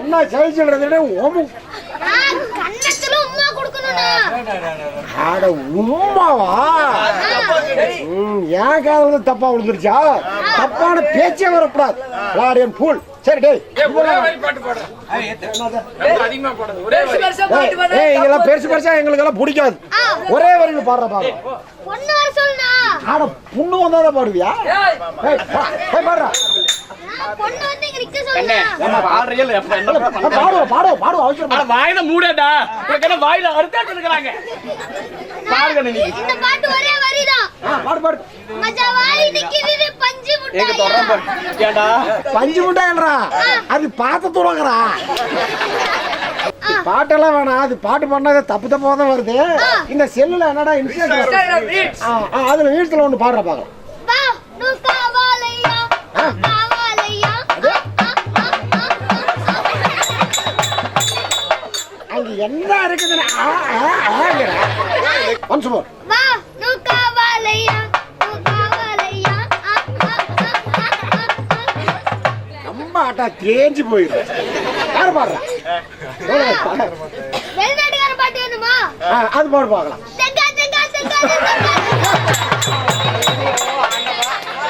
என்ன செய்து உமாவா ஏன் காதல தப்பா விழுந்துருச்சா? தப்பான பேச்சே வரக்கூடாது. பூல் சரி டேய் இதெல்லாம் பெருசு பெருசா எங்களுக்கு எல்லாம் பிடிக்காது. ஒரே வரைக்கும் பாடுற பாரு. புண்ணு வந்தாதான் பாடுவியா? பாடுறா வாயில மூடா வாயில அறுத்தாட்டு இருக்கிறாங்க. பஞ்சு முட்டாய்டா அது பார்த்து துறங்குறா. பாட்டெல்லாம் வேணாம். அது பாட்டு பண்ணாத தப்பு தப்பா தான் வருது. இந்த செல்லுல என்னடா அதுல வீட்டுல ஒண்ணு பாடுற பாக்கலாம். அங்க என்ன இருக்குதுன்னு நம்ம ஆட்டா தேஞ்சு போயிடும். யாரு பாடுறா? அது பாடு பார்க்கலாம்.